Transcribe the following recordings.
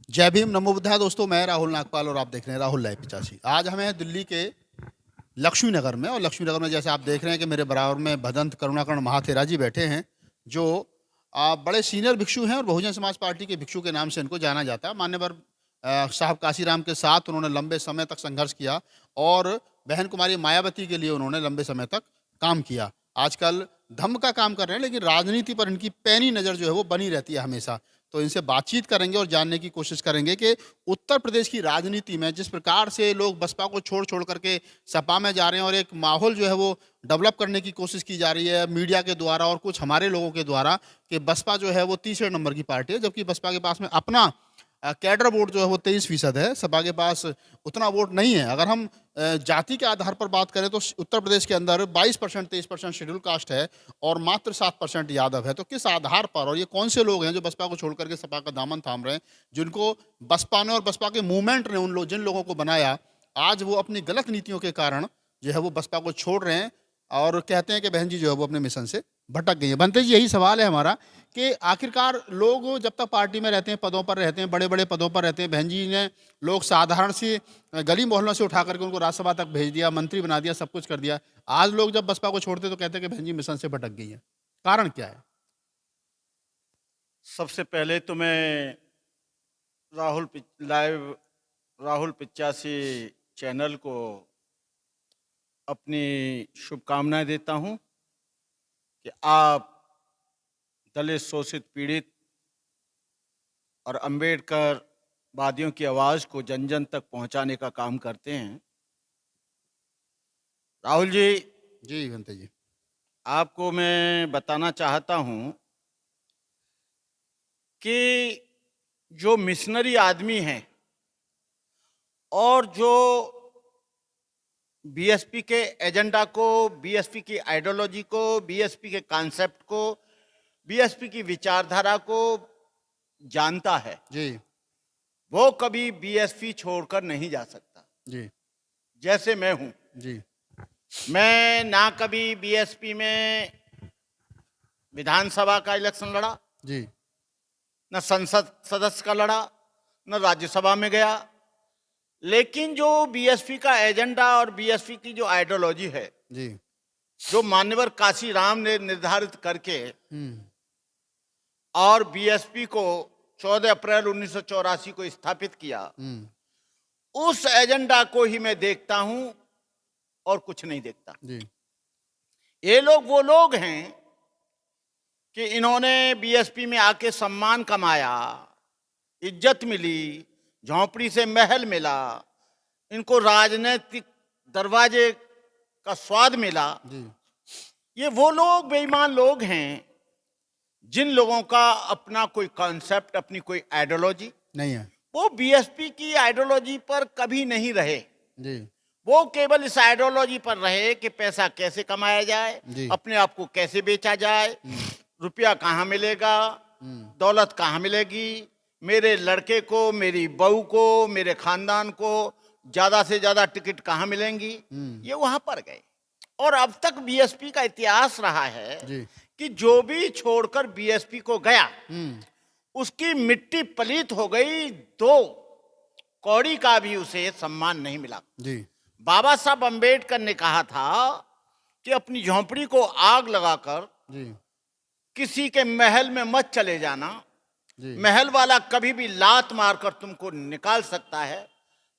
जय भीम, नमो बुद्धाय। दोस्तों, मैं राहुल नागपाल और आप देख रहे हैं राहुल लाइव 85। आज हमें दिल्ली के लक्ष्मी नगर में, और लक्ष्मी नगर में जैसे आप देख रहे हैं कि मेरे बराबर में भदंत करुणाकरण महाथेरा जी बैठे हैं, जो बड़े सीनियर भिक्षु हैं और बहुजन समाज पार्टी के भिक्षु के नाम से इनको जाना जाता है। मान्यवर साहब काशीराम के साथ उन्होंने लंबे समय तक संघर्ष किया और बहन कुमारी मायावती के लिए उन्होंने लंबे समय तक काम किया। आजकल धम्म का काम कर रहे हैं, लेकिन राजनीति पर इनकी पैनी नज़र जो है वो बनी रहती है हमेशा। तो इनसे बातचीत करेंगे और जानने की कोशिश करेंगे कि उत्तर प्रदेश की राजनीति में जिस प्रकार से लोग बसपा को छोड़ छोड़ करके सपा में जा रहे हैं और एक माहौल जो है वो डेवलप करने की कोशिश की जा रही है मीडिया के द्वारा और कुछ हमारे लोगों के द्वारा, कि बसपा जो है वो तीसरे नंबर की पार्टी है, जबकि बसपा के पास में अपना कैडर वोट जो है वो 23% है। सपा के पास उतना वोट नहीं है। अगर हम जाति के आधार पर बात करें तो उत्तर प्रदेश के अंदर 22% 23% शेड्यूल कास्ट है और मात्र 7% यादव है। तो किस आधार पर, और ये कौन से लोग हैं जो बसपा को छोड़ करके सपा का दामन थाम रहे हैं, जिनको बसपा ने और बसपा के मूवमेंट ने जिन लोगों को बनाया, आज वो अपनी गलत नीतियों के कारण जो है वो बसपा को छोड़ रहे हैं और कहते हैं कि बहन जी जो है वो अपने मिशन से भटक गई है। बनते जी, यही सवाल है हमारा कि आखिरकार लोग जब तक पार्टी में रहते हैं, पदों पर रहते हैं, बड़े बड़े पदों पर रहते हैं, बहन जी ने लोग साधारण सी गली मोहल्लों से उठा करके उनको राज्यसभा तक भेज दिया, मंत्री बना दिया, सब कुछ कर दिया। आज लोग जब बसपा को छोड़ते तो कहते हैं कि बहन जी मिशन से भटक गई है। कारण क्या है? सबसे पहले तो मैं राहुल 85 चैनल को अपनी शुभकामनाएं देता हूं कि आप दलित, शोषित, पीड़ित और अंबेडकर वादियों की आवाज को जन जन तक पहुंचाने का काम करते हैं। राहुल जी, जी बनते जी, आपको मैं बताना चाहता हूं कि जो मिशनरी आदमी हैं और जो बीएसपी के एजेंडा को, बीएसपी की आइडियोलॉजी को, बीएसपी के कॉन्सेप्ट को, बीएसपी की विचारधारा को जानता है, जी वो कभी बीएसपी छोड़कर नहीं जा सकता। जी जैसे मैं हूं, जी मैं ना कभी बीएसपी में विधानसभा का इलेक्शन लड़ा, जी न संसद सदस्य का लड़ा, न राज्यसभा में गया, लेकिन जो बीएसपी का एजेंडा और बीएसपी की जो आइडियोलॉजी है, जी जो मान्यवर काशीराम ने निर्धारित करके और बीएसपी को 14 अप्रैल 1984 को स्थापित किया, उस एजेंडा को ही मैं देखता हूं और कुछ नहीं देखता। जी ये लोग वो लोग हैं कि इन्होंने बीएसपी में आके सम्मान कमाया, इज्जत मिली, झोंपड़ी से महल मिला, इनको राजनीतिक दरवाजे का स्वाद मिला। जी ये वो लोग बेईमान लोग हैं जिन लोगों का अपना कोई कॉन्सेप्ट, अपनी कोई आइडियोलॉजी नहीं है। वो बीएसपी की आइडियोलॉजी पर कभी नहीं रहे। जी वो केवल इस आइडियोलॉजी पर रहे कि पैसा कैसे कमाया जाए, अपने आप को कैसे बेचा जाए, रुपया कहाँ मिलेगा, दौलत कहाँ मिलेगी, मेरे लड़के को, मेरी बहू को, मेरे खानदान को ज्यादा से ज्यादा टिकट कहाँ मिलेंगी, ये वहां पर गए। और अब तक बीएसपी का इतिहास रहा है जी कि जो भी छोड़कर बीएसपी को गया उसकी मिट्टी पलीत हो गई, 2 कौड़ी का भी उसे सम्मान नहीं मिला। जी बाबा साहब अंबेडकर ने कहा था कि अपनी झोंपड़ी को आग लगाकर जी किसी के महल में मत चले जाना, जी महल वाला कभी भी लात मारकर तुमको निकाल सकता है,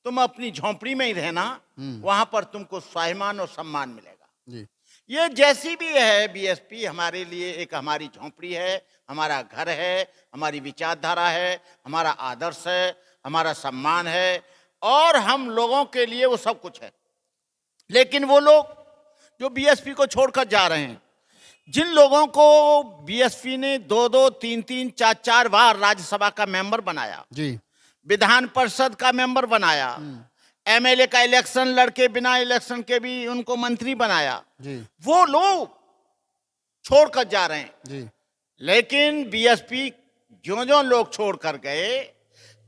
तुम अपनी झोंपड़ी में ही रहना, वहां पर तुमको स्वाभिमान और सम्मान मिलेगा। जी ये जैसी भी है बीएसपी हमारे लिए एक हमारी झोंपड़ी है, हमारा घर है, हमारी विचारधारा है, हमारा आदर्श है, हमारा सम्मान है और हम लोगों के लिए वो सब कुछ है। लेकिन वो लोग जो बीएसपी को छोड़कर जा रहे हैं, जिन लोगों को बीएसपी ने 2-2, 3-3, 4-4 बार राज्यसभा का मेंबर बनाया, जी विधान परिषद का मेंबर बनाया, एमएलए का इलेक्शन लड़के बिना इलेक्शन के भी उनको मंत्री बनाया, जी वो लोग छोड़कर जा रहे हैं। जी लेकिन बीएसपी ज्यों-ज्यों लोग छोड़कर गए,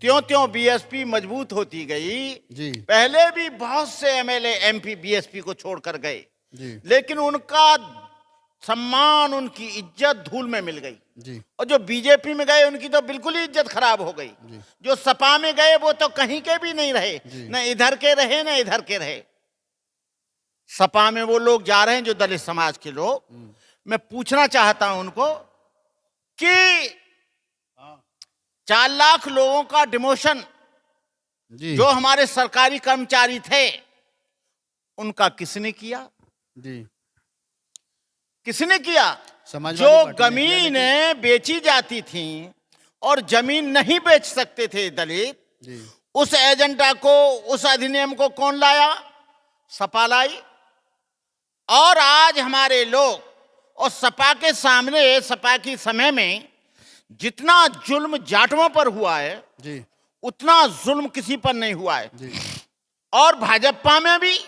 त्यों-त्यों बीएसपी मजबूत होती गई। जी पहले भी बहुत से एमएलए एमपी बीएसपी को छोड़कर गए, जी लेकिन उनका सम्मान, उनकी इज्जत धूल में मिल गई। जी और जो बीजेपी में गए उनकी तो बिल्कुल ही इज्जत खराब हो गई। जो सपा में गए वो तो कहीं के भी नहीं रहे, न इधर के रहे न इधर के रहे। सपा में वो लोग जा रहे हैं जो दलित समाज के लोग। मैं पूछना चाहता हूं उनको कि 4 लाख लोगों का डिमोशन जी जो हमारे सरकारी कर्मचारी थे उनका किसने किया? जी किसने किया? समाजवादी जो पार्टी ने किया, जमीनें बेची जाती थी और जमीन नहीं बेच सकते थे दलित, जी उस एजेंडा को, उस अधिनियम को कौन लाया? सपा लाई। और आज हमारे लोग और सपा के सामने, सपा के समय में जितना जुल्म जाटों पर हुआ है जी उतना जुल्म किसी पर नहीं हुआ है। जी और भाजपा में भी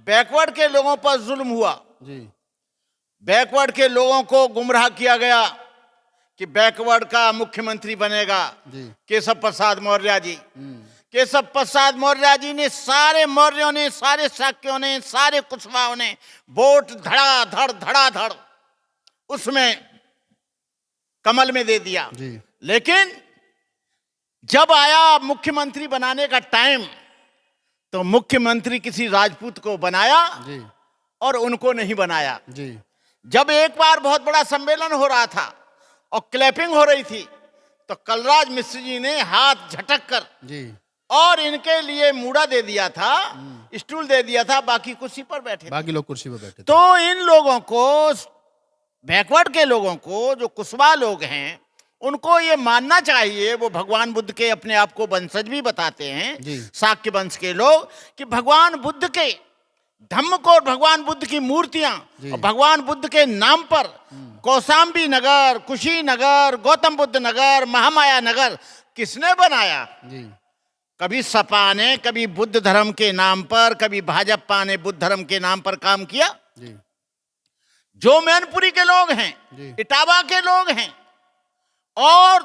बैकवर्ड के लोगों पर जुल्म हुआ। जी बैकवर्ड के लोगों को गुमराह किया गया कि बैकवर्ड का मुख्यमंत्री बनेगा जी केशव प्रसाद मौर्य जी। केशव प्रसाद मौर्य जी ने, सारे मौर्यों ने, सारे शाक्यों ने, सारे कुशवाहों ने वोट धड़ाधड़ उसमें कमल में दे दिया। जी लेकिन जब आया मुख्यमंत्री बनाने का टाइम तो मुख्यमंत्री किसी राजपूत को बनाया जी और उनको नहीं बनाया। जी जब एक बार बहुत बड़ा सम्मेलन हो रहा था और क्लैपिंग हो रही थी तो कलराज मिश्र जी ने हाथ झटक कर जी और इनके लिए मूड़ा दे दिया था, स्टूल दे दिया था, बाकी कुर्सी पर बैठे थे। बाकी लोग कुर्सी पर बैठे थे। तो इन लोगों को, बैकवर्ड के लोगों को, जो कुशवाहा लोग हैं, उनको ये मानना चाहिए, वो भगवान बुद्ध के अपने आप को वंशज भी बताते हैं, शाक्य वंश के लोग, कि भगवान बुद्ध के धम्म को और भगवान बुद्ध की मूर्तियां और भगवान बुद्ध के नाम पर कौशाम्बी नगर, कुशीनगर, गौतम बुद्ध नगर, महामाया नगर किसने बनाया? जी कभी सपा ने, कभी बुद्ध धर्म के नाम पर, कभी भाजपा ने बुद्ध धर्म के नाम पर काम किया? जी जो मैनपुरी के लोग हैं, इटावा के लोग हैं और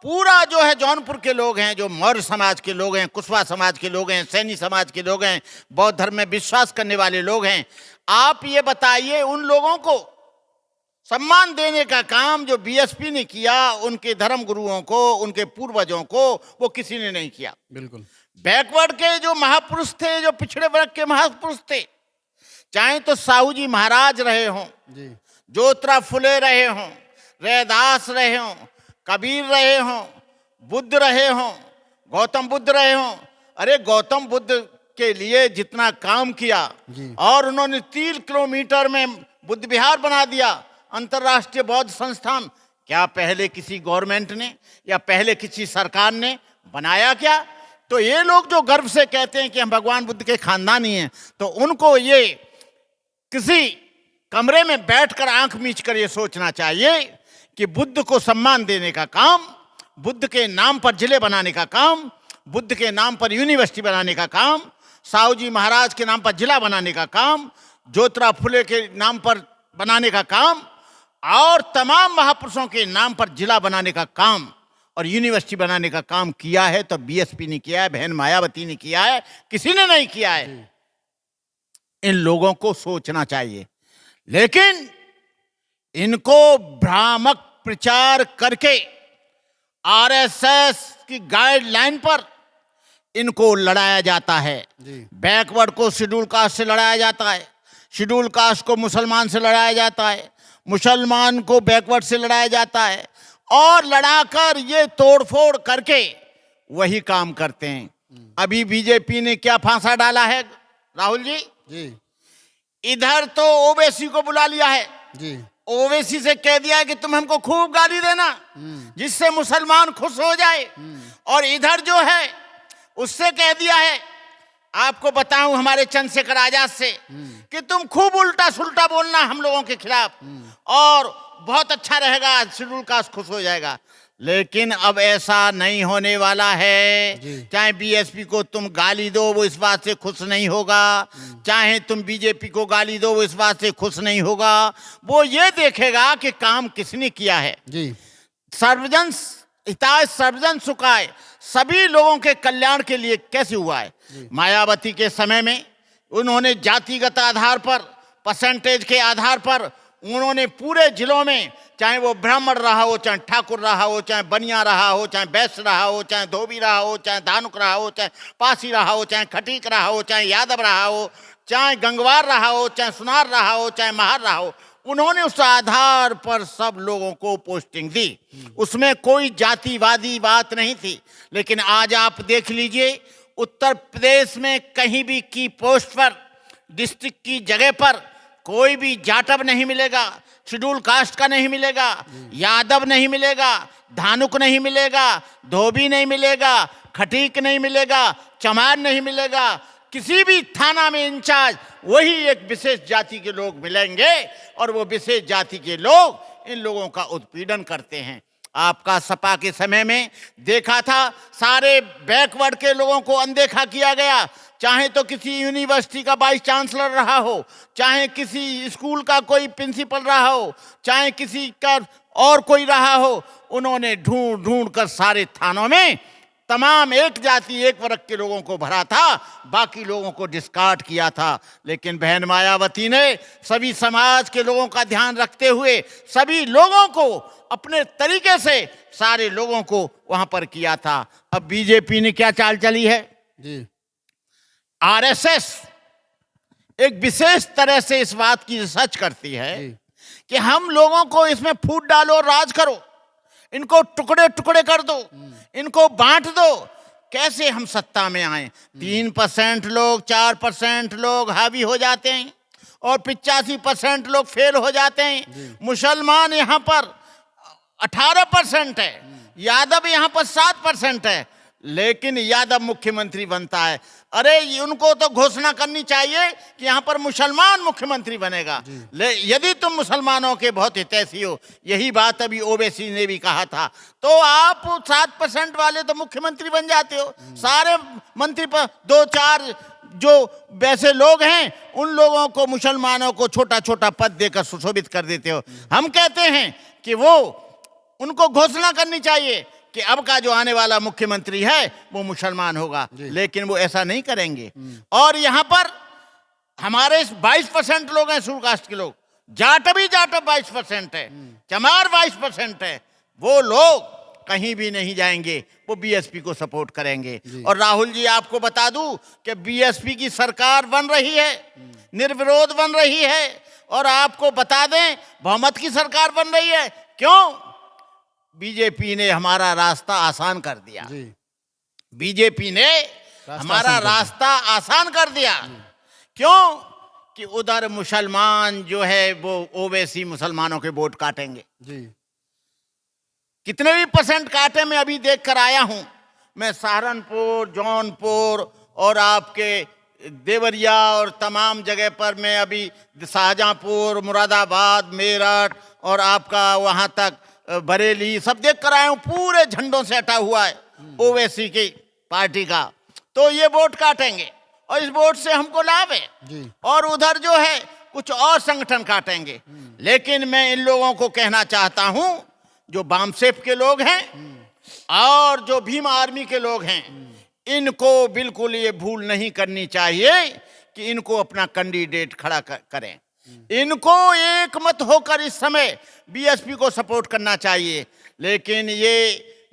पूरा जो है जौनपुर के लोग हैं, जो मौर्य समाज के लोग हैं, कुशवाहा समाज के लोग हैं, सैनी समाज के लोग हैं, बौद्ध धर्म में विश्वास करने वाले लोग हैं, आप ये बताइए उन लोगों को सम्मान देने का काम जो बीएसपी ने किया, उनके धर्म गुरुओं को, उनके पूर्वजों को, वो किसी ने नहीं किया। बिल्कुल। बैकवर्ड के जो महापुरुष थे, जो पिछड़े वर्ग के महापुरुष थे, चाहे तो साहू जी महाराज रहे हों, ज्योतिराव फुले रहे हों, रैदास रहे हों, कबीर रहे हों, बुद्ध रहे हों, गौतम बुद्ध रहे हों। अरे गौतम बुद्ध के लिए जितना काम किया और उन्होंने 3 किलोमीटर में बुद्ध विहार बना दिया, अंतर्राष्ट्रीय बौद्ध संस्थान, क्या पहले किसी गवर्नमेंट ने या पहले किसी सरकार ने बनाया क्या? तो ये लोग जो गर्व से कहते हैं कि हम भगवान बुद्ध के खानदानी हैं, तो उनको ये किसी कमरे में बैठकर आंख मीच कर ये सोचना चाहिए कि बुद्ध को सम्मान देने का काम, बुद्ध के नाम पर जिले बनाने का काम, बुद्ध के नाम पर यूनिवर्सिटी बनाने का काम, साहू जी महाराज के नाम पर जिला बनाने का काम, ज्योतिराव फुले के नाम पर बनाने का काम और तमाम महापुरुषों के नाम पर जिला बनाने का काम और यूनिवर्सिटी बनाने का काम किया है तो बीएसपी ने किया है, बहन मायावती ने किया है, किसी ने नहीं किया है। इन लोगों को सोचना चाहिए, लेकिन इनको भ्रामक प्रचार करके आरएसएस की गाइडलाइन पर इनको लड़ाया जाता है। बैकवर्ड को शेड्यूल कास्ट से लड़ाया जाता है, शेड्यूल कास्ट को मुसलमान से लड़ाया जाता है, मुसलमान को बैकवर्ड से लड़ाया जाता है और लड़ाकर ये तोड़फोड़ करके वही काम करते हैं। अभी बीजेपी ने क्या फांसा डाला है राहुल जी? इधर तो ओवैसी को बुला लिया है, ओवैसी से कह दिया है कि तुम हमको खूब गाली देना जिससे मुसलमान खुश हो जाए, और इधर जो है उससे कह दिया है, आपको बताऊं हमारे चंद्रशेखर आजाद से, कि तुम खूब उल्टा सुल्टा बोलना हम लोगों के खिलाफ और बहुत अच्छा रहेगा, शेड्यूल कास्ट खुश हो जाएगा। लेकिन अब ऐसा नहीं होने वाला है। चाहे बीएसपी को तुम गाली दो वो इस बात से खुश नहीं होगा, चाहे तुम बीजेपी को गाली दो वो इस बात से खुश नहीं होगा, वो ये देखेगा कि काम किसने किया है। सर्वजन हिताय सर्वजन सुखाय, सभी लोगों के कल्याण के लिए कैसे हुआ है। मायावती के समय में उन्होंने जातिगत आधार पर, परसेंटेज के आधार पर उन्होंने पूरे जिलों में, चाहे वो ब्राह्मण रहा हो, चाहे ठाकुर रहा हो, चाहे बनिया रहा हो, चाहे वैश्य रहा हो, चाहे धोबी रहा हो, चाहे धानुक रहा हो, चाहे पासी रहा हो, चाहे खटीक रहा हो, चाहे यादव रहा हो, चाहे गंगवार रहा हो, चाहे सुनार रहा हो, चाहे महार रहा हो, उन्होंने उस आधार पर सब लोगों को पोस्टिंग दी। उसमें कोई जातिवादी बात नहीं थी। लेकिन आज आप देख लीजिए, उत्तर प्रदेश में कहीं भी की पोस्ट पर, डिस्ट्रिक्ट की जगह पर कोई भी जाटव नहीं मिलेगा, शेड्यूल कास्ट का नहीं मिलेगा, यादव नहीं मिलेगा, धानुक नहीं मिलेगा, धोबी नहीं मिलेगा, खटीक नहीं मिलेगा, चमार नहीं मिलेगा। किसी भी थाना में इंचार्ज वही एक विशेष जाति के लोग मिलेंगे और वो विशेष जाति के लोग इन लोगों का उत्पीड़न करते हैं। आपका सपा के समय में देखा था, सारे बैकवर्ड के लोगों को अनदेखा किया गया। चाहे तो किसी यूनिवर्सिटी का वाइस चांसलर रहा हो, चाहे किसी स्कूल का कोई प्रिंसिपल रहा हो, चाहे किसी का और कोई रहा हो, उन्होंने ढूंढ ढूंढ कर सारे थानों में तमाम एक जाति एक वर्ग के लोगों को भरा था, बाकी लोगों को डिस्कार्ड किया था। लेकिन बहन मायावती ने सभी समाज के लोगों का ध्यान रखते हुए सभी लोगों को अपने तरीके से सारे लोगों को वहां पर किया था। अब बीजेपी ने क्या चाल चली है जी, आरएसएस एक विशेष तरह से इस बात की रिसर्च करती है कि हम लोगों को इसमें फूट डालो, राज करो, इनको टुकड़े टुकड़े कर दो, इनको बांट दो, कैसे हम सत्ता में आए। 3% लोग, 4% लोग हावी हो जाते हैं और 85% लोग फेल हो जाते हैं। मुसलमान यहाँ पर 18% है, यादव यहाँ पर 7% है, लेकिन यादव मुख्यमंत्री बनता है। अरे उनको तो घोषणा करनी चाहिए कि यहाँ पर मुसलमान मुख्यमंत्री बनेगा। यदि तुम मुसलमानों के बहुत हितैषी हो, यही बात अभी ओवैसी ने भी कहा था, तो आप 7% वाले तो मुख्यमंत्री बन जाते हो। सारे मंत्री पर 2-4 जो वैसे लोग हैं, उन लोगों को, मुसलमानों को छोटा छोटा पद देकर सुशोभित कर देते हो। हम कहते हैं कि वो उनको घोषणा करनी चाहिए कि अब का जो आने वाला मुख्यमंत्री है वो मुसलमान होगा, लेकिन वो ऐसा नहीं करेंगे। और यहाँ पर हमारे 22% लोग हैं शेड्यूल कास्ट के लोग, जाट भी जाट 22% है, चमार 22% है। वो लोग कहीं भी नहीं जाएंगे, वो बीएसपी को सपोर्ट करेंगे। और राहुल जी, आपको बता दूं कि बीएसपी की सरकार बन रही है, निर्विरोध बन रही है। और आपको बता दें, बहुमत की सरकार बन रही है। क्यों? बीजेपी ने हमारा रास्ता आसान कर दिया। बीजेपी ने हमारा रास्ता आसान कर दिया। क्यों? कि उधर मुसलमान जो है वो ओवैसी मुसलमानों के वोट काटेंगे। कितने भी परसेंट काटे, मैं अभी देख कर आया हूं। मैं सहारनपुर, जौनपुर और आपके देवरिया और तमाम जगह पर, मैं अभी शाहजहांपुर, मुरादाबाद, मेरठ और आपका वहां तक बरेली, सब देख कर आए हूं। पूरे झंडों से हटा हुआ है ओवैसी की पार्टी का। तो ये वोट काटेंगे और इस वोट से हमको लाभ है। और उधर जो है कुछ और संगठन काटेंगे। लेकिन मैं इन लोगों को कहना चाहता हूं, जो बामसेफ के लोग हैं और जो भीम आर्मी के लोग हैं, इनको बिल्कुल ये भूल नहीं करनी चाहिए कि इनको अपना कैंडिडेट खड़ा करें। इनको एक मत होकर इस समय बीएसपी को सपोर्ट करना चाहिए। लेकिन ये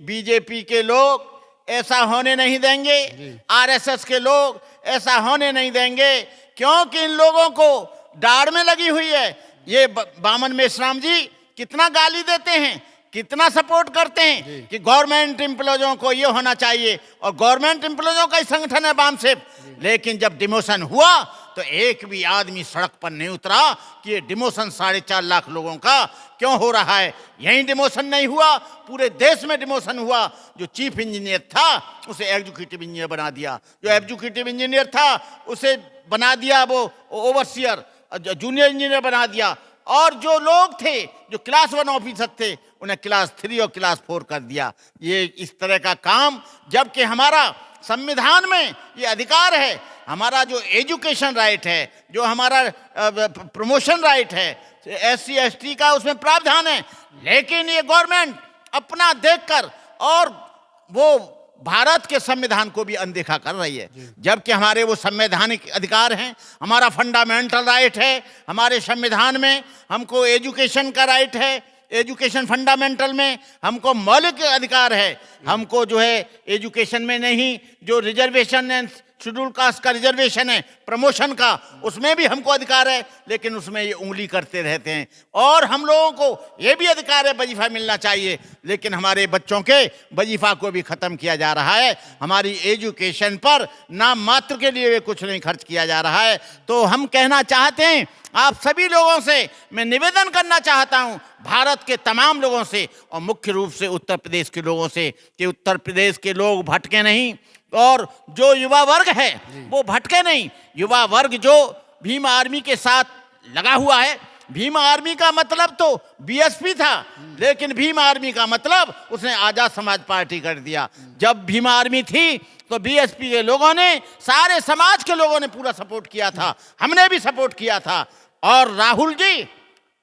बीजेपी के लोग ऐसा होने नहीं देंगे, आरएसएस के लोग ऐसा होने नहीं देंगे, क्योंकि इन लोगों को दाढ़ में लगी हुई है। ये बामन मेश्राम जी कितना गाली देते हैं, कितना सपोर्ट करते हैं कि गवर्नमेंट एम्प्लॉयजों को ये होना चाहिए, और गवर्नमेंट एम्प्लॉयजों का ही संगठन है बामसेफ। लेकिन जब डिमोशन हुआ तो एक भी आदमी सड़क पर नहीं उतरा कि ये डिमोशन 4.5 लाख लोगों का क्यों हो रहा है। यहीं डिमोशन नहीं हुआ, पूरे देश में डिमोशन हुआ। जो चीफ इंजीनियर था उसे एग्जीक्यूटिव इंजीनियर बना दिया, जो एग्जीक्यूटिव इंजीनियर था उसे बना दिया वो ओवरसियर, जूनियर इंजीनियर बना दिया। और जो लोग थे, जो क्लास 1 ऑफिसर थे, उन्हें क्लास 3 और क्लास 4 कर दिया। ये इस तरह का काम, जबकि हमारा संविधान में ये अधिकार है, हमारा जो एजुकेशन राइट है, जो हमारा प्रमोशन राइट है, SC ST का उसमें प्रावधान है। लेकिन ये गवर्नमेंट अपना देखकर और वो भारत के संविधान को भी अनदेखा कर रही है, जबकि हमारे वो संवैधानिक अधिकार हैं, हमारा फंडामेंटल राइट है। हमारे संविधान में हमको एजुकेशन का राइट है, एजुकेशन फंडामेंटल में हमको मौलिक अधिकार है। हमको जो है एजुकेशन में नहीं, जो रिजर्वेशन है, शेड्यूल कास्ट का रिजर्वेशन है प्रमोशन का, उसमें भी हमको अधिकार है, लेकिन उसमें ये उंगली करते रहते हैं। और हम लोगों को ये भी अधिकार है, वजीफा मिलना चाहिए, लेकिन हमारे बच्चों के वजीफा को भी ख़त्म किया जा रहा है। हमारी एजुकेशन पर नाम मात्र के लिए कुछ नहीं खर्च किया जा रहा है। तो हम कहना चाहते हैं आप सभी लोगों से, मैं निवेदन करना चाहता हूं भारत के तमाम लोगों से और मुख्य रूप से उत्तर प्रदेश के लोगों से, कि उत्तर प्रदेश के लोग भटके नहीं और जो युवा वर्ग है वो भटके नहीं। युवा वर्ग जो भीम आर्मी के साथ लगा हुआ है, भीम आर्मी का मतलब तो बीएसपी था, लेकिन भीम आर्मी का मतलब उसने आजाद समाज पार्टी कर दिया। जब भीम आर्मी थी तो बीएसपी के लोगों ने, सारे समाज के लोगों ने पूरा सपोर्ट किया था, हमने भी सपोर्ट किया था। और राहुल जी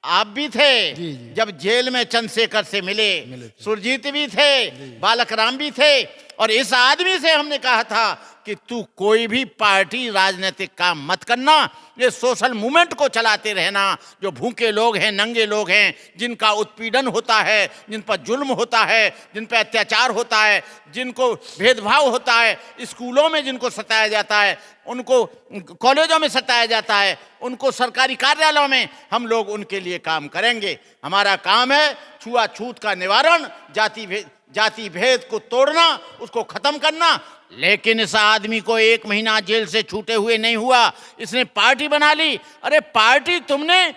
आप भी थे जब जेल में चंद्रशेखर से मिले, सुरजीत भी थे, बालक राम भी थे, और इस आदमी से हमने कहा था कि तू कोई भी पार्टी राजनीतिक काम मत करना, ये सोशल मूवमेंट को चलाते रहना। जो भूखे लोग हैं, नंगे लोग हैं, जिनका उत्पीड़न होता है, जिन पर जुल्म होता है, जिन पर अत्याचार होता है, जिनको भेदभाव होता है, स्कूलों में जिनको सताया जाता है, उनको कॉलेजों में सताया जाता है, उनको सरकारी कार्यालयों में, हम लोग उनके लिए काम करेंगे। हमारा काम है छुआछूत का निवारण, जाति भेद को तोड़ना, उसको खत्म करना। लेकिन इस आदमी को 1 महीना जेल से छूटे हुए नहीं हुआ, इसने पार्टी बना ली। अरे पार्टी तुमने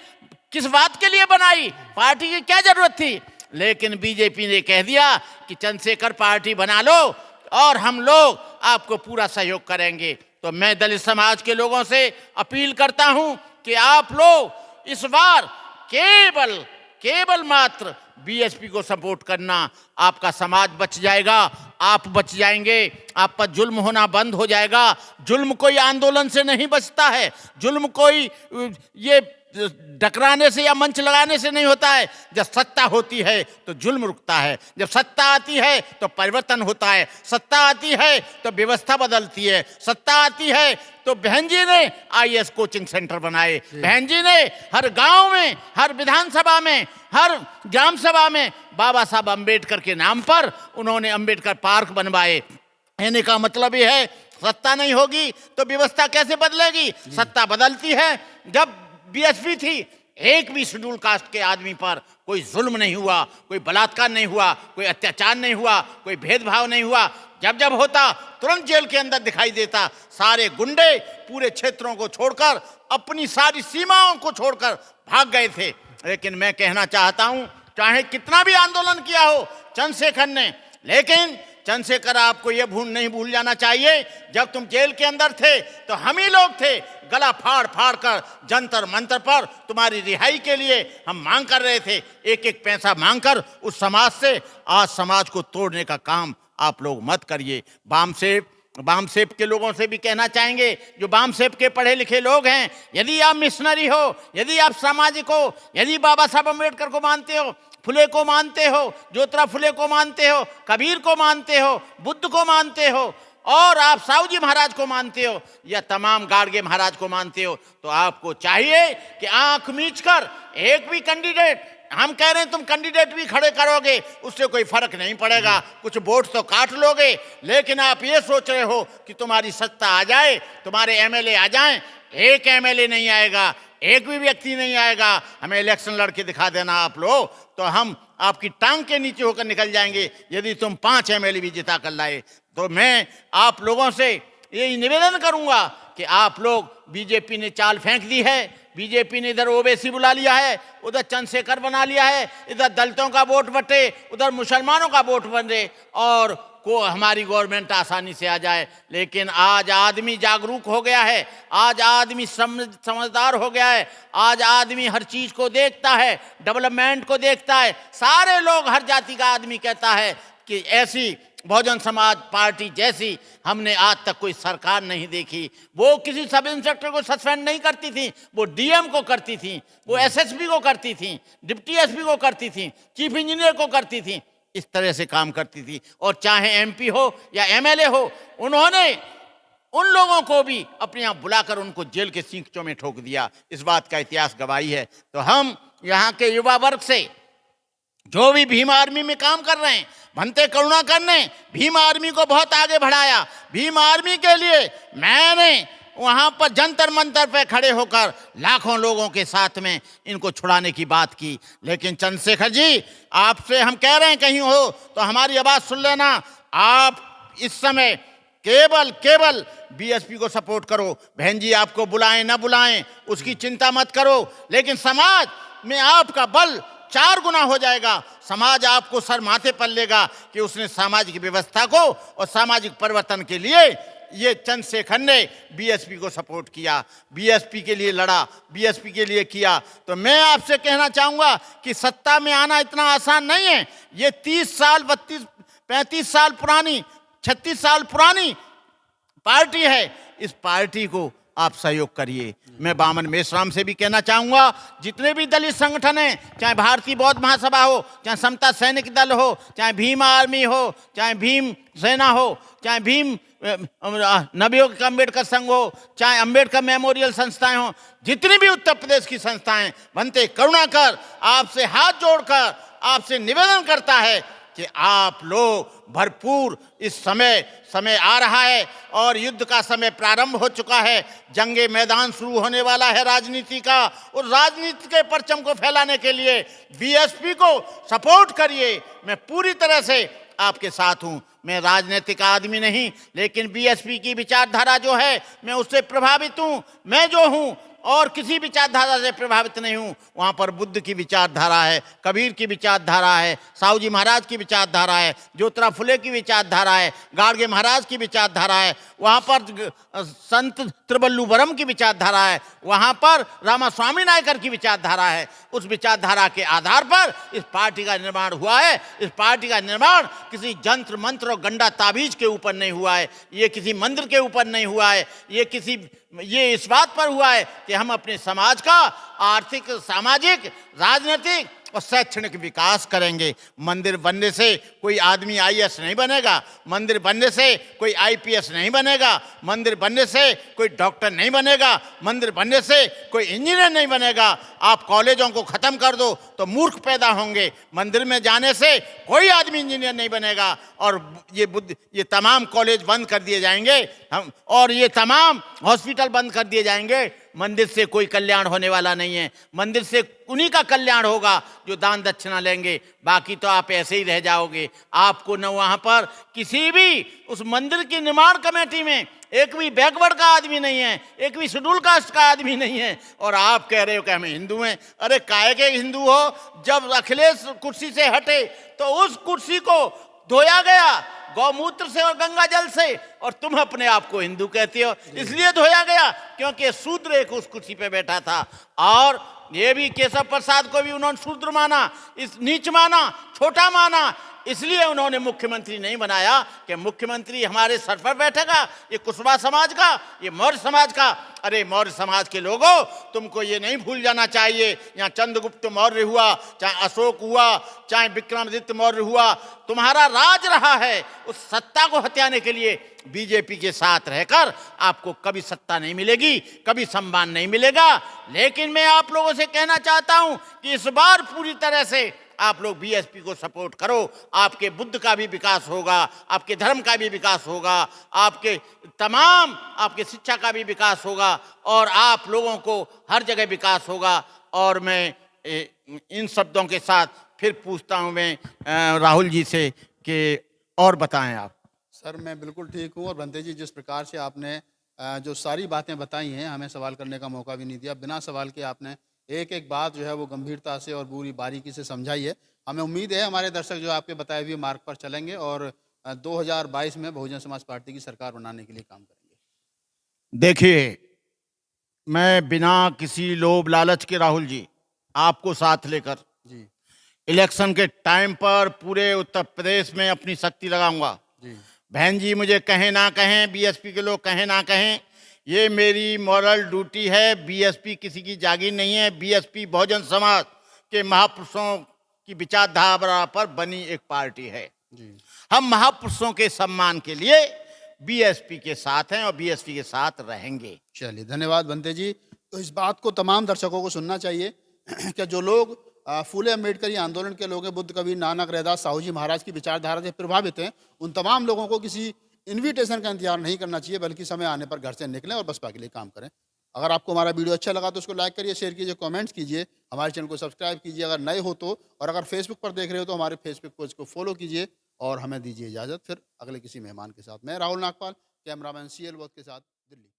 किस बात के लिए बनाई? पार्टी की क्या जरूरत थी? लेकिन बीजेपी ने कह दिया कि चंद्रशेखर पार्टी बना लो और हम लोग आपको पूरा सहयोग करेंगे। तो मैं दलित समाज के लोगों से अपील करता हूं कि आप लोग इस बार केवल मात्र बीएसपी को सपोर्ट करना, आपका समाज बच जाएगा, आप बच जाएंगे, आप पर जुल्म होना बंद हो जाएगा। जुल्म कोई आंदोलन से नहीं बचता है, जुल्म कोई ये डकराने से या मंच लगाने से नहीं होता है। जब सत्ता होती है तो जुल्म रुकता है, जब सत्ता आती है तो परिवर्तन होता है, सत्ता आती है तो व्यवस्था बदलती है, सत्ता आती है तो बहन जी ने आईएएस कोचिंग सेंटर बनाए, बहन जी ने हर गांव में, हर विधानसभा में, हर ग्राम सभा में बाबा साहब अंबेडकर के नाम पर उन्होंने अंबेडकर पार्क बनवाए। कहने का मतलब ये है सत्ता नहीं होगी तो व्यवस्था कैसे बदलेगी? सत्ता बदलती है। जब बीएसपी थी, एक भी शेड्यूल कास्ट के आदमी पर कोई जुल्म नहीं हुआ, कोई बलात्कार नहीं हुआ, कोई अत्याचार नहीं हुआ, कोई भेदभाव नहीं हुआ। जब जब होता तुरंत जेल के अंदर दिखाई देता। सारे गुंडे पूरे क्षेत्रों को छोड़कर, अपनी सारी सीमाओं को छोड़कर भाग गए थे। लेकिन मैं कहना चाहता हूं, चाहे कितना भी आंदोलन किया हो चंद्रशेखर ने, लेकिन चंद्रशेखर आपको यह नहीं भूल जाना चाहिए, जब तुम जेल के अंदर थे तो हम ही लोग थे, गला फाड़ फाड़ कर जंतर मंतर पर तुम्हारी रिहाई के लिए हम मांग कर रहे थे, एक एक पैसा मांग कर उस समाज से। आज समाज को तोड़ने का काम आप लोग मत करिए। वाम सेप के लोगों से भी कहना चाहेंगे, जो वाम सेप के पढ़े लिखे लोग हैं, यदि आप मिशनरी हो, यदि आप सामाजिक हो, यदि बाबा साहब अम्बेडकर को मानते हो, फुले को मानते हो, ज्योतिराव फुले को मानते हो, कबीर को मानते हो, बुद्ध को मानते हो, और आप साहू जी महाराज को मानते हो, या तमाम गाड़गे महाराज को मानते हो, तो आपको चाहिए कि आंख मीच कर एक भी कैंडिडेट, हम कह रहे हैं तुम कैंडिडेट भी खड़े करोगे उससे कोई फर्क नहीं पड़ेगा, कुछ वोट तो काट लोगे, लेकिन आप ये सोच रहे हो कि तुम्हारी सत्ता आ जाए, तुम्हारे एमएलए आ जाएं। एक एमएलए नहीं आएगा, एक भी व्यक्ति नहीं आएगा। हमें इलेक्शन लड़के दिखा देना आप लोग, तो हम आपकी टांग के नीचे होकर निकल जाएंगे। यदि तुम 5 एमएलए भी जिता कर लाए तो मैं आप लोगों से यही निवेदन करूंगा कि आप लोग, बीजेपी ने चाल फेंक दी है, बीजेपी ने इधर ओबीसी बुला लिया है, उधर चंद्रशेखर बना लिया है, इधर दलितों का वोट बटे, उधर मुसलमानों का वोट बने और को हमारी गवर्नमेंट आसानी से आ जाए। लेकिन आज आदमी जागरूक हो गया है, आज आदमी समझदार हो गया है, आज आदमी हर चीज को देखता है, डेवलपमेंट को देखता है। सारे लोग, हर जाति का आदमी कहता है कि ऐसी बहुजन समाज पार्टी जैसी हमने आज तक कोई सरकार नहीं देखी। वो किसी सब इंस्पेक्टर को सस्पेंड नहीं करती थी, वो डीएम को करती थी, वो एसएसपी को करती थी, डिप्टी एसपी को करती थी, चीफ इंजीनियर को करती थी। इस तरह से काम करती थी। और चाहे एमपी हो या एमएलए हो, उन्होंने उन लोगों को भी अपने यहाँ बुलाकर उनको जेल के सींचों में ठोक दिया। इस बात का इतिहास गवाही है। तो हम यहाँ के युवा वर्ग से, जो भी भीम आर्मी में काम कर रहे हैं, भंते करुणाकर ने भीम आर्मी को बहुत आगे बढ़ाया। भीम आर्मी के लिए मैंने वहां पर जंतर मंतर पे खड़े होकर लाखों लोगों के साथ में इनको छुड़ाने की बात की। लेकिन चंद्रशेखर जी, आपसे हम कह रहे हैं, कहीं हो तो हमारी आवाज सुन लेना। आप इस समय केवल बीएसपी को सपोर्ट करो। बहन जी आपको बुलाएं ना बुलाएं उसकी चिंता मत करो, लेकिन समाज में आपका बल 4 गुना हो जाएगा। समाज आपको सर माथे पर लेगा कि उसने सामाजिक व्यवस्था को और सामाजिक परिवर्तन के लिए ये चंद्रशेखर ने बीएसपी को सपोर्ट किया, बीएसपी के लिए लड़ा, बीएसपी के लिए किया। तो मैं आपसे कहना चाहूंगा कि सत्ता में आना इतना आसान नहीं है। ये 30 साल 35 साल पुरानी, 36 साल पुरानी पार्टी है। इस पार्टी को आप सहयोग करिए। मैं बामन मेश्राम से भी कहना चाहूंगा, जितने भी दलित संगठन हैं, चाहे भारतीय बौद्ध महासभा हो, चाहे समता सैनिक दल हो, चाहे भीम आर्मी हो, चाहे भीम सेना हो, चाहे भीम नवयुग अम्बेडकर संघ हो, चाहे अम्बेडकर मेमोरियल संस्थाएं हो, जितनी भी उत्तर प्रदेश की संस्थाएं, बनते करुणाकर आपसे हाथ जोड़कर आपसे निवेदन करता है कि आप लोग भरपूर, इस समय आ रहा है और युद्ध का समय प्रारंभ हो चुका है। जंगे मैदान शुरू होने वाला है राजनीति का। और राजनीति के परचम को फैलाने के लिए बीएसपी को सपोर्ट करिए। मैं पूरी तरह से आपके साथ हूं। मैं राजनीतिक आदमी नहीं, लेकिन बीएसपी की विचारधारा जो है मैं उससे प्रभावित हूं। मैं जो हूं और किसी विचारधारा से प्रभावित नहीं हूं। वहां पर बुद्ध की विचारधारा है, कबीर की विचारधारा है, साहू जी महाराज की विचारधारा है, ज्योतिराव फुले की विचारधारा है, गाडगे महाराज की विचारधारा है, वहां पर संत त्रिवल्लुवरम की विचारधारा है, वहां पर रामास्वामी नायकर की विचारधारा है। उस विचारधारा के आधार पर इस पार्टी का निर्माण हुआ है। इस पार्टी का निर्माण किसी जंत्र मंत्र और गंडा ताबीज के ऊपर नहीं हुआ है, ये किसी मंदिर के ऊपर नहीं हुआ है, ये इस बात पर हुआ है कि हम अपने समाज का आर्थिक, सामाजिक, राजनीतिक और शैक्षणिक विकास करेंगे। मंदिर बनने से कोई आदमी आईएएस नहीं बनेगा, मंदिर बनने से कोई आईपीएस नहीं बनेगा, मंदिर बनने से कोई डॉक्टर नहीं बनेगा, मंदिर बनने से कोई इंजीनियर नहीं बनेगा। आप कॉलेजों को खत्म कर दो तो मूर्ख पैदा होंगे। मंदिर में जाने से कोई आदमी इंजीनियर नहीं बनेगा। और ये तमाम कॉलेज बंद कर दिए जाएंगे हम, और ये तमाम हॉस्पिटल बंद कर दिए जाएंगे। मंदिर से कोई कल्याण होने वाला नहीं है। मंदिर से उन्हीं का कल्याण होगा जो दान दक्षिणा लेंगे। बाकी तो आप ऐसे ही रह जाओगे। आपको न वहां पर किसी भी उस मंदिर की निर्माण कमेटी में एक भी बैकवर्ड का आदमी नहीं है, एक भी शेड्यूल कास्ट का आदमी नहीं है। और आप कह रहे हो कि हम हिंदू हैं। अरे काहे के हिंदू हो? जब अखिलेश कुर्सी से हटे तो उस कुर्सी को धोया गया गौमूत्र से और गंगा जल से, और तुम अपने आप को हिंदू कहते हो। इसलिए धोया गया क्योंकि शूद्र एक उस कुर्सी पे बैठा था। और ये भी केशव प्रसाद को भी उन्होंने शूद्र माना, इस नीच माना, छोटा माना। इसलिए उन्होंने मुख्यमंत्री नहीं बनाया कि मुख्यमंत्री हमारे सर पर बैठेगा। ये कुशवा समाज का, ये मौर्य समाज का। अरे मौर्य समाज के लोगों, तुमको ये नहीं भूल जाना चाहिए, यहाँ चंद्रगुप्त मौर्य हुआ, चाहे अशोक हुआ, चाहे विक्रमादित्य मौर्य हुआ, तुम्हारा राज रहा है। उस सत्ता को हथियाने के लिए बीजेपी के साथ रहकर आपको कभी सत्ता नहीं मिलेगी, कभी सम्मान नहीं मिलेगा। लेकिन मैं आप लोगों से कहना चाहता हूं कि इस बार पूरी तरह से आप लोग बीएसपी को सपोर्ट करो। आपके बुद्ध का भी विकास होगा, आपके धर्म का भी विकास होगा, आपके शिक्षा का भी विकास होगा, और आप लोगों को हर जगह विकास होगा। और मैं इन शब्दों के साथ फिर पूछता हूं मैं राहुल जी से कि और बताएं आप। सर मैं बिल्कुल ठीक हूँ। और भंते जी, जिस प्रकार से आपने जो सारी बातें बताई हैं, हमें सवाल करने का मौका भी नहीं दिया। बिना सवाल के आपने एक एक बात जो है वो गंभीरता से और पूरी बारीकी से समझाई है। हमें उम्मीद है हमारे दर्शक जो आपके बताए हुए मार्ग पर चलेंगे और 2022 में बहुजन समाज पार्टी की सरकार बनाने के लिए काम करेंगे। देखिए, मैं बिना किसी लोभ लालच के राहुल जी आपको साथ लेकर जी इलेक्शन के टाइम पर पूरे उत्तर प्रदेश में अपनी शक्ति लगाऊंगा। जी बहन जी मुझे कहें ना कहें, बीएसपी के लोग कहें ना कहें, ये मेरी मॉरल ड्यूटी है। बीएसपी किसी की जागीर नहीं है। बीएसपी बहुजन समाज के महापुरुषों की विचारधारा पर बनी एक पार्टी है। जी। हम महापुरुषों के सम्मान के लिए बीएसपी के साथ हैं और बीएसपी के साथ रहेंगे। चलिए, धन्यवाद बनते जी। तो इस बात को तमाम दर्शकों को सुनना चाहिए कि जो लोग फूले अम्बेडकरी आंदोलन के लोग हैं, बुद्ध कबीर नानक रैदास साहू जी महाराज की विचारधारा से प्रभावित हैं, उन तमाम लोगों को किसी इनविटेशन का इंतजार नहीं करना चाहिए, बल्कि समय आने पर घर से निकलें और बसपा के लिए काम करें। अगर आपको हमारा वीडियो अच्छा लगा तो उसको लाइक करिए, शेयर कीजिए, कमेंट्स कीजिए, हमारे चैनल को सब्सक्राइब कीजिए अगर नए हो तो, और अगर फेसबुक पर देख रहे हो तो हमारे फेसबुक पेज को फॉलो कीजिए और हमें दीजिए इजाज़त। फिर अगले किसी मेहमान के साथ, मैं राहुल नागपाल, कैमरामैन CL वोथ के साथ, दिल्ली।